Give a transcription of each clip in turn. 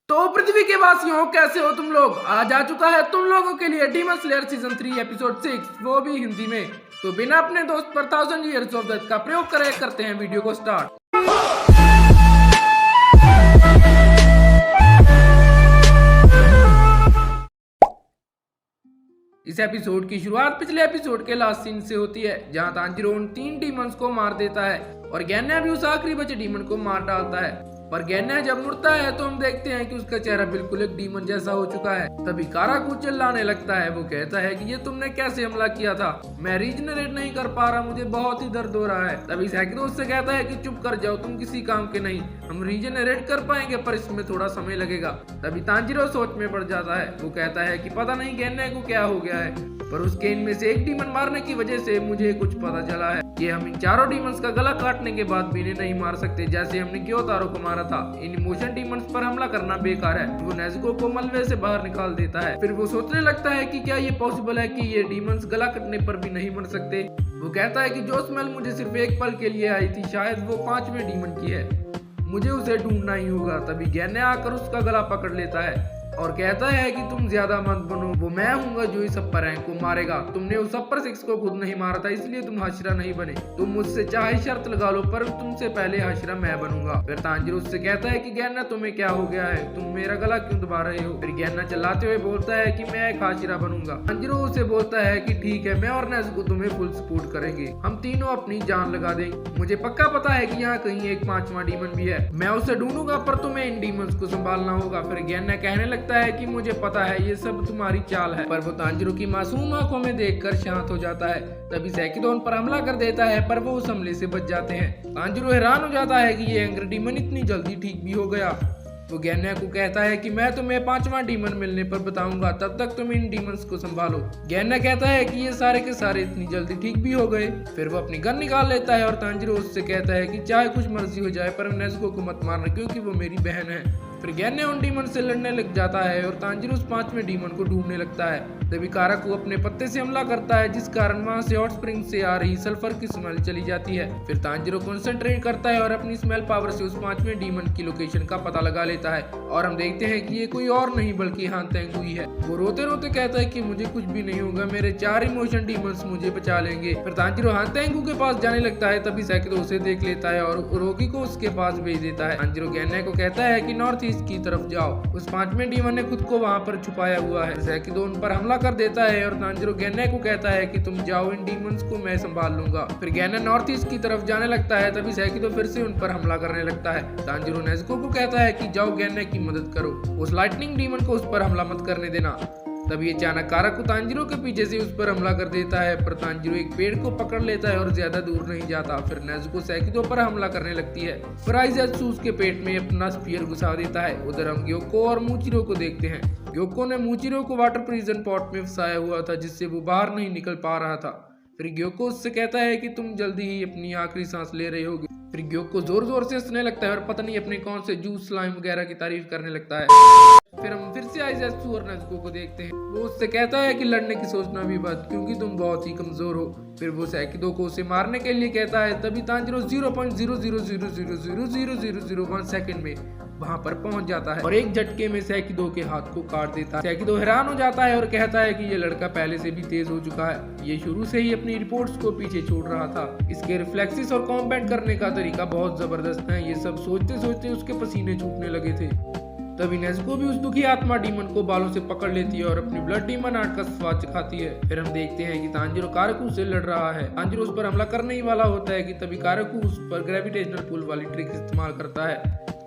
तो पृथ्वी के वासियों कैसे हो तुम लोग। आज आ चुका है तुम लोगों के लिए डीमन स्लेयर सीजन 3 एपिसोड 6, वो भी हिंदी में। तो बिना अपने दोस्त पर 1000 ईयर्स ऑफ डेथ का प्रयोग करे करते हैं वीडियो को स्टार्ट। इस एपिसोड की शुरुआत पिछले एपिसोड के लास्ट सीन से होती है, जहां तांजीरो उन 3 डीमंस को मार देता है और गैन्या भी उस आखिरी बचे डीमन को मार डालता है। पर गैन्या जब मुड़ता है तो हम देखते हैं कि उसका चेहरा बिल्कुल एक डीमन जैसा हो चुका है। तभी काराकू चिल्लाने लगता है। वो कहता है कि ये तुमने कैसे हमला किया था, मैं रीजनरेट नहीं कर पा रहा, मुझे बहुत ही दर्द हो रहा है। तभी सैकिरो उससे कहता है कि चुप कर जाओ, तुम किसी काम के नहीं, हम रीजनरेट कर पाएंगे पर इसमें थोड़ा समय लगेगा। तभी तांजीरो सोच में पड़ जाता है। वो कहता है कि पता नहीं गैन्या को क्या हो गया है, पर उसके इनमें से एक डीमन मारने की वजह से मुझे कुछ पता चला है कि हम इन चारों डीमंस का गला काटने के बाद भी इन्हें नहीं मार सकते, जैसे हमने ग्योतारो को मारा था। इन इमोशन डीमंस पर हमला करना बेकार है। वो नेज़ुको को मलबे से बाहर निकाल देता है। फिर वो सोचने लगता है कि क्या ये पॉसिबल है कि ये डीमंस गला कटने पर भी नहीं मर सकते। वो कहता है कि जो स्मेल मुझे सिर्फ एक पल के लिए आई थी, शायद वो 5वें डीमन की है, मुझे उसे ढूंढना ही होगा। तभी गैन्या आकर उसका गला पकड़ लेता है और कहता है कि तुम ज्यादा मत बनो, वो मैं हूँगा जो इस अपर रैंक को मारेगा। तुमने उस अपर 6 को खुद नहीं मारा था, इसलिए तुम हाशिरा नहीं बने। तुम मुझसे चाहे शर्त लगा लो, पर तुमसे पहले हाशिरा मैं बनूंगा। फिर तांजीरो उससे कहता है कि गैन्या तुम्हें क्या हो गया है, तुम मेरा गला क्यों दबा रहे हो। फिर गैन्या चिल्लाते हुए बोलता है कि मैं एक हाशिरा बनूंगा। तांजीरो उसे बोलता है कि ठीक है, मैं और नेज़ुको तुम्हें फुल सपोर्ट करेंगे, हम तीनों अपनी जान लगा देंगे। मुझे पक्का पता है कि यहाँ कहीं एक 5वां डीमन भी है, मैं उसे ढूंढूंगा, पर तुम्हें इन डीमंस को संभालना होगा। फिर गैन्या कहने लगता है कि मुझे पता है ये सब तुम्हारी चाल है, पर वो तांजीरो की मासूम आंखों में देखकर शांत हो जाता है। तभी सैकिरो उन पर हमला कर देता है, पर वो उस हमले से बच जाते हैं। तांजीरो हैरान हो जाता है कि ये एंग्र डीमन इतनी जल्दी ठीक भी हो गया। वो गैन्या को कहता है कि मैं तुम्हें 5वां डीमन मिलने पर बताऊंगा, तब तक तुम इन डीमंस को संभालो। गैन्या कहता है कि ये सारे के सारे इतनी जल्दी ठीक भी हो गए। फिर वो अपनी गन निकाल लेता है और तांजीरो उससे कहता है कि चाहे कुछ मर्जी हो जाए, पर नेज़ुको को मत मारना, क्योंकि वो मेरी बहन है। फिर गैन्या उन डीमन से लड़ने लग जाता है और तांजीरो उस 5वें डीमन को ढूंढने लगता है। तभी काराकू अपने पत्ते से हमला करता है, जिस कारण वहां से हॉट स्प्रिंग से आ रही सल्फर की स्मेल चली जाती है। फिर तांजीरो कंसंट्रेट करता है और अपनी स्मेल पावर से उस 5वें डीमन की लोकेशन का पता लगा लेता है और हम देखते हैं कि ये कोई और नहीं बल्कि हान तेंगुई है। वो रोते रोते कहता है कि मुझे कुछ भी नहीं होगा, मेरे 4 इमोशन डीमंस मुझे बचा लेंगे। फिर तांजीरो हान तेंगु के पास जाने लगता है। तभी सैकिरो उसे देख लेता है और रोगी को उसके पास भेज देता है। तांजीरो गैन्या को कहता है कि नॉर्थ ईस्ट की तरफ जाओ, उस 5वें डीमन ने खुद को वहां पर छुपाया हुआ है। सैकिरो उन पर हमला कर देता है और तांजीरो गैन्या को कहता है कि तुम जाओ, इन डीमंस को मैं संभाल लूंगा। फिर गैन्या नॉर्थ ईस्ट की तरफ जाने लगता है। तभी सैकिरो फिर से उन पर हमला करने लगता है। तांजीरो नेज़ुको को कहता है कि जाओ गैन्या की मदद करो, उस लाइटनिंग डीमन को उस पर हमला मत करने देना। तभी अचानक काराकू तांजीरो के पीछे से उस पर हमला कर देता है, पर तांजीरो एक पेड़ को पकड़ लेता है और ज्यादा दूर नहीं जाता। फिर नेज़ुको सैकिरो पर हमला करने लगती है, पर आइज़ात्सु उसके पेट में अपना स्पीयर घुसा देता है। उधर हम ग्योको और मूचिरो को देखते हैं। ग्योको ने मूचिरो को वाटर प्रिजन पॉट में फंसाया हुआ था, जिससे वो बाहर नहीं निकल पा रहा था। फिर ग्योको उससे कहता है कि तुम जल्दी ही अपनी आखिरी सांस ले रहे होगे। फिर ग्योको जोर जोर से हंसने लगता है और पता नहीं अपने कौन से जूस स्लाइम वगैरह की तारीफ करने लगता है। फिर हम फिर से आइज़ात्सु और नेज़ुको को देखते हैं। वो उससे कहता है कि लड़ने की सोचना भी मत, क्योंकि तुम बहुत ही कमजोर हो। फिर वो सैकिरो को उसे मारने के लिए कहता है। तभी तांजीरो 0.00000001 सेकंड में वहां पर पहुंच जाता है और एक झटके में सैकिरो के हाथ को काट देता है। सैकिरो हैरान हो जाता है और कहता है कि ये लड़का पहले से भी तेज हो चुका है, ये शुरू से ही अपनी रिपोर्ट्स को पीछे छोड़ रहा था, इसके रिफ्लेक्सेस और कॉम्बैट करने का तरीका बहुत जबरदस्त है। ये सब सोचते सोचते उसके पसीने छूटने लगे थे। तभी नेज़ुको भी उस दुखी आत्मा डीमन को बालों से पकड़ लेती है और अपनी ब्लड डीमन आर्ट का स्वाद चखाती है। फिर हम देखते हैं कि तांजीरो काराकू से लड़ रहा है। तांजीरो उस पर हमला करने ही वाला होता है कि तभी काराकू उस पर ग्रेविटेशनल पुल वाली ट्रिक इस्तेमाल करता है।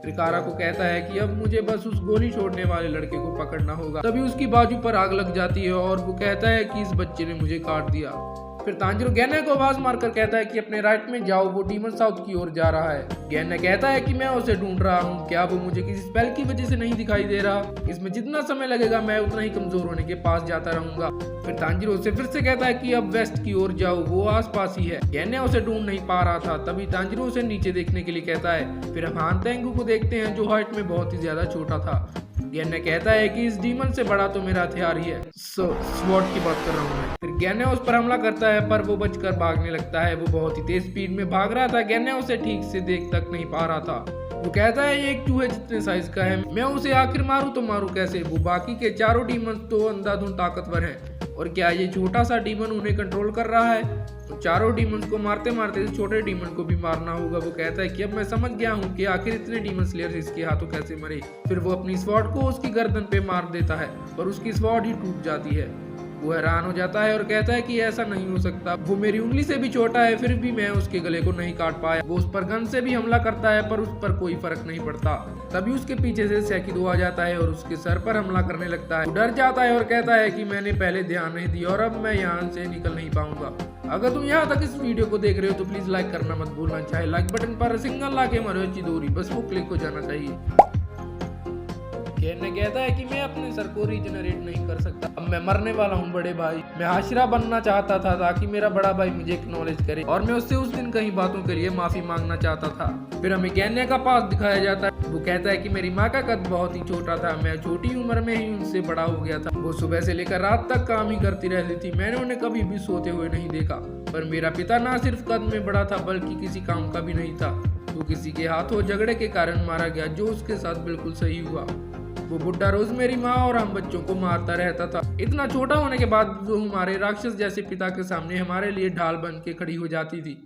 फिर काराकू कहता है कि अब मुझे बस उस गोली छोड़ने वाले लड़के को पकड़ना होगा। तभी उसकी बाजू पर आग लग जाती है और वो कहता है कि इस बच्चे ने मुझे काट दिया। फिर तांजीरो गैन्या को आवाज मारकर कहता है कि अपने राइट में जाओ, वो डीमन साउथ की ओर जा रहा है। गैन्या कहता है कि मैं उसे ढूंढ रहा हूँ, क्या वो मुझे किसी स्पेल की वजह से नहीं दिखाई दे रहा, इसमें जितना समय लगेगा मैं उतना ही कमजोर होने के पास जाता रहूंगा। फिर तांजीरो उसे फिर से कहता है कि अब वेस्ट की ओर जाओ, वो आसपास ही है। गैन्या उसे ढूंढ नहीं पा रहा था। तभी तांजीरो उसे नीचे देखने के लिए कहता है। फिर हम हान तेंगु को देखते हैं, जो हाइट में बहुत ही ज्यादा छोटा था। गैन्या कहता है कि इस डीमन से बड़ा तो मेरा हथियार ही है, स्वॉर्ड की बात कर रहा हूँ मैं। फिर गैन्या उस पर हमला करता है, पर वो बचकर भागने लगता है। वो बहुत ही तेज स्पीड में भाग रहा था। गैन्या उसे ठीक से देख तक नहीं पा रहा था। वो कहता है ये एक चूहे जितने साइज का है, मैं उसे आखिर मारूं तो मारूं कैसे। वो बाकी के चारों डीमंस तो अंधाधुंध ताकतवर हैं और क्या ये छोटा सा डीमन उन्हें कंट्रोल कर रहा है। तो चारों डीमंस को मारते मारते इस छोटे डीमन को भी मारना होगा। वो कहता है कि अब मैं समझ गया हूँ कि आखिर इतने डीमन स्लेयर्स इसके हाथों कैसे मरे। फिर वो अपनी स्वॉर्ड को उसकी गर्दन पे मार देता है और उसकी स्वॉर्ड ही टूट जाती है। वो हैरान हो जाता है और कहता है कि ऐसा नहीं हो सकता, वो मेरी उंगली से भी छोटा है फिर भी मैं उसके गले को नहीं काट पाया। वो उस पर गन से भी हमला करता है पर उस पर कोई फर्क नहीं पड़ता। तभी उसके पीछे से सेकिदो आ जाता है और उसके सर पर हमला करने लगता है। वो डर जाता है और कहता है कि मैंने पहले ध्यान नहीं दिया और अब मैं यहाँ से निकल नहीं पाऊंगा। अगर तुम यहाँ तक इस वीडियो को देख रहे हो तो प्लीज लाइक करना मत भूलना। चाहे लाइक बटन पर सिंगल ला के मरो अच्छी दूरी बस वो क्लिक हो जाना चाहिए। गेन्ना कहता है कि मैं अपने सर को रीजनरेट नहीं कर सकता, अब मैं मरने वाला हूँ बड़े भाई। मैं हाशिरा बनना चाहता था ताकि मेरा बड़ा भाई मुझे एक्नॉलेज करे और मैं उससे उस दिन कई बातों के लिए माफी मांगना चाहता था। फिर हमें गेन्ना का पास दिखाया जाता है। वो कहता है कि मेरी माँ का कद बहुत ही छोटा था, मैं छोटी उम्र में ही उनसे बड़ा हो गया था। वो सुबह से लेकर रात तक काम ही करती रहती थी, मैंने उन्हें कभी भी सोते हुए नहीं देखा। पर मेरा पिता ना सिर्फ कद में बड़ा था बल्कि किसी काम का भी नहीं था। वो किसी के हाथों झगड़े के कारण मारा गया जो उसके साथ बिल्कुल सही हुआ। वो बुड्ढा रोज मेरी माँ और हम बच्चों को मारता रहता था। इतना छोटा होने के बाद वो हमारे राक्षस जैसे पिता के सामने हमारे लिए ढाल बन के खड़ी हो जाती थी।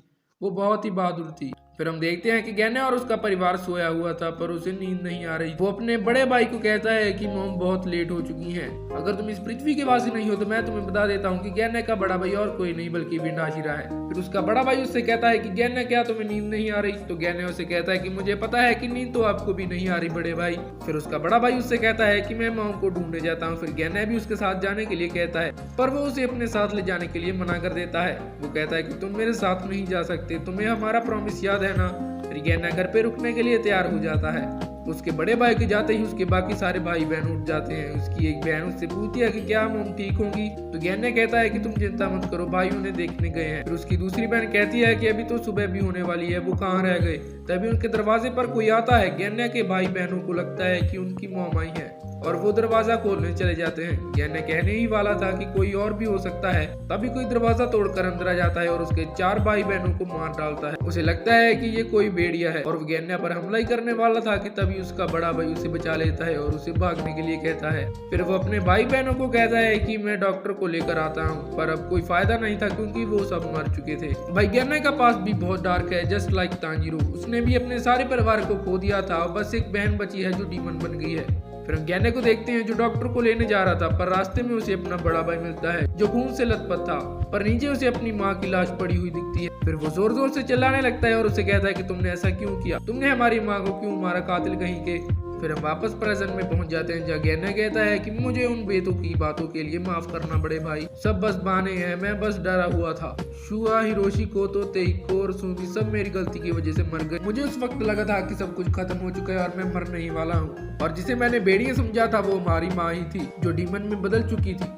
वो बहुत ही बहादुर थी। फिर हम देखते हैं कि गेन्ना और उसका परिवार सोया हुआ था पर उसे नींद नहीं आ रही। वो अपने बड़े भाई को कहता है कि मॉम बहुत लेट हो चुकी हैं। अगर तुम इस पृथ्वी के वासी नहीं हो तो मैं तुम्हें बता देता हूँ कि गेन्ना का बड़ा भाई और कोई नहीं बल्कि विंड हाशिरा है। फिर उसका बड़ा भाई उससे कहता है कि गेन्ना क्या तुम्हें नींद नहीं आ रही। तो गेन्ना उसे कहता है कि मुझे पता है कि नींद तो आपको भी नहीं आ रही बड़े भाई। फिर उसका बड़ा भाई उससे कहता है कि मैं मॉम को ढूंढने जाता हूँ। फिर गेन्ना भी उसके साथ जाने के लिए कहता है पर वो उसे अपने साथ ले जाने के लिए मना कर देता है। वो कहता है कि तुम मेरे साथ नहीं जा सकते, तुम्हें हमारा प्रॉमिस याद है ना। फिर गेन्ना घर पे रुकने के लिए तैयार हो जाता है। उसके बड़े भाई के जाते ही उसके बाकी सारे भाई बहन उठ जाते हैं। उसकी एक बहन उससे पूछती है कि क्या मॉम ठीक होंगी। तो गेन्ना कहता है कि तुम चिंता मत करो, भाई उन्हें देखने गए हैं। फिर उसकी दूसरी बहन कहती है कि अभी तो सुबह भी होने वाली है, वो कहाँ रह गए। तभी उनके दरवाजे पर कोई आता है। गेन्ना के भाई बहनों को लगता है कि उनकी मॉम आई है और वो दरवाजा खोलने चले जाते हैं। गेन्ना कहने ही वाला था कि कोई और भी हो सकता है, तभी कोई दरवाजा तोड़कर अंदर आ जाता है और उसके 4 भाई बहनों को मार डालता है। उसे लगता है कि ये कोई भेड़िया है और वो गेन्ना पर हमला ही करने वाला था कि तभी उसका बड़ा भाई उसे बचा लेता है और उसे भागने के लिए कहता है। फिर वो अपने भाई बहनों को कहता है कि मैं डॉक्टर को लेकर आता हूँ, पर अब कोई फायदा नहीं था क्योंकि वो सब मर चुके थे। भाई गेन्ना का पास भी बहुत डार्क है, जस्ट लाइक तांजीरो। उसने भी अपने सारे परिवार को खो दिया था, बस एक बहन बची है जो डीमन बन गई है। फिर हम गेन्ना को देखते हैं जो डॉक्टर को लेने जा रहा था, पर रास्ते में उसे अपना बड़ा भाई मिलता है जो खून से लथपथ था, पर नीचे उसे अपनी माँ की लाश पड़ी हुई दिखती है। फिर वो जोर जोर से चिल्लाने लगता है और उसे कहता है कि तुमने ऐसा क्यों किया, तुमने हमारी माँ को क्यों मारा, कातिल कहीं के। फिर हम वापस प्रेजेंट में पहुंच जाते हैं जहाँ गेन्ना कहता है कि मुझे उन बेतों की बातों के लिए माफ करना बड़े भाई, सब बस बहाने हैं, मैं बस डरा हुआ था। शुआ, हिरोशी, कोतो, तेइको और सूबी सब मेरी गलती की वजह से मर गए। मुझे उस वक्त लगा था कि सब कुछ खत्म हो चुका है और मैं मरने ही वाला हूँ, और जिसे मैंने भेड़िया समझा था वो हमारी माँ ही थी जो डीमन में बदल चुकी थी।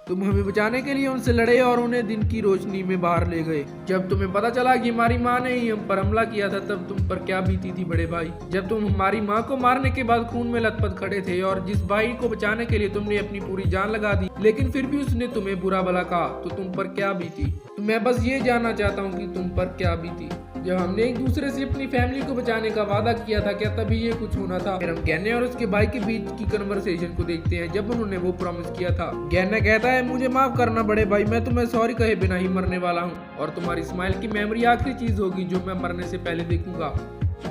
तुम हमें बचाने के लिए उनसे लड़े और उन्हें दिन की रोशनी में बाहर ले गए। जब तुम्हें पता चला कि हमारी माँ ने ही हम पर हमला किया था तब तुम पर क्या बीती थी बड़े भाई। जब तुम हमारी माँ को मारने के बाद खून में लथपथ खड़े थे और जिस भाई को बचाने के लिए तुमने अपनी पूरी जान लगा दी, लेकिन फिर भी उसने तुम्हें बुरा भला कहा, तो तुम पर क्या बीती। तो मैं बस ये जानना चाहता हूँ कि तुम पर क्या बीती। जब हमने एक दूसरे से अपनी फैमिली को बचाने का वादा किया था, क्या तभी ये कुछ होना था। फिर हम गेन्ना और उसके भाई के बीच की कन्वर्सेशन को देखते हैं जब उन्होंने वो प्रॉमिस किया था। गेन्ना कहता है मुझे माफ करना बड़े भाई, मैं तुम्हें सॉरी कहे बिना ही मरने वाला हूँ और तुम्हारी स्माइल की मेमोरी आखिरी चीज होगी जो मैं मरने से पहले देखूंगा।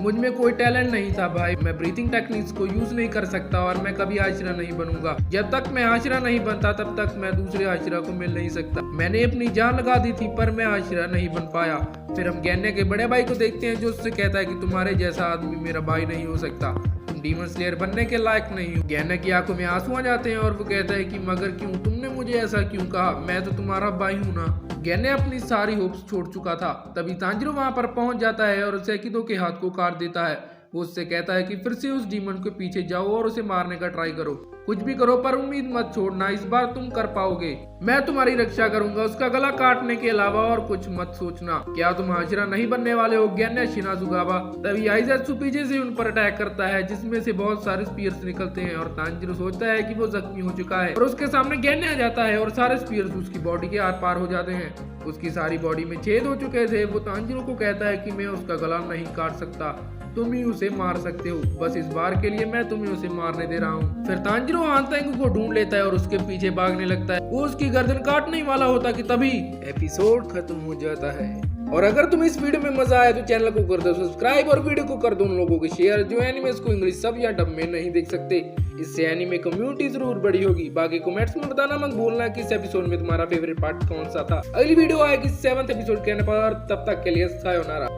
मुझ में कोई टैलेंट नहीं था भाई, मैं ब्रीथिंग टेक्निक्स को यूज नहीं कर सकता और मैं कभी हाशिरा नहीं बनूंगा। जब तक मैं हाशिरा नहीं बनता तब तक मैं दूसरे हाशिरा को मिल नहीं सकता। मैंने अपनी जान लगा दी थी पर मैं हाशिरा नहीं बन पाया। फिर हम गेन्ना के बड़े भाई को देखते हैं जो उससे कहता है कि तुम्हारे जैसा आदमी मेरा भाई नहीं हो सकता, तुम डीमन स्लेयर बनने के लायक नहीं हो। गेन्ना की आंखों में आंसू आ जाते हैं और वो कहता है कि मगर क्यों, तुमने मुझे ऐसा क्यों कहा, मैं तो तुम्हारा भाई हूँ ना। गेन्ना अपनी सारी होप्स छोड़ चुका था। तभी तांजीरो वहां पर पहुंच जाता है और सेकिदो के हाथ को काट देता है। वो उससे कहता है कि फिर से उस डीमन के पीछे जाओ और उसे मारने का ट्राई करो, कुछ भी करो पर उम्मीद मत छोड़ना, इस बार तुम कर पाओगे, मैं तुम्हारी रक्षा करूंगा, उसका गला काटने के अलावा और कुछ मत सोचना। क्या तुम हाशिरा नहीं बनने वाले हो गेन्ना शिनाजुगावा। तभी आइज़ेत्सु पीछे से उन पर अटैक करता है जिसमें से बहुत सारे स्पीयर्स निकलते हैं और तांजीरो सोचता है कि वो जख्मी हो चुका है और उसके सामने गेन्ना आ जाता है और सारे स्पीयर्स उसकी बॉडी के आर पार हो जाते हैं। उसकी सारी बॉडी में छेद हो चुके थे। वो तांजीरो को कहता है कि मैं उसका गला नहीं काट सकता, तुम ही उसे मार सकते हो, बस इस बार के लिए मैं तुम्हें उसे मारने दे रहा हूँ। फिर तांजिरो हान तेंगू को ढूंढ लेता है और उसके पीछे भागने लगता है। वो उसकी गर्दन काटने वाला होता कि तभी एपिसोड खत्म हो जाता है। और अगर तुम्हें इस वीडियो में मजा आया तो चैनल को कर दो सब्सक्राइब और वीडियो को कर दो उन लोगों को शेयर जो एनिमेस को इंग्लिश सब या डब में नहीं देख सकते। इससे एनिमे कम्युनिटी जरूर बड़ी होगी। बाकी कमेंट्स में बताना मत भूलना कि इस एपिसोड में तुम्हारा फेवरेट पार्ट कौन सा था। अगली वीडियो आएगी 7th एपिसोड के आने पर। तब तक के लिए सायोनारा।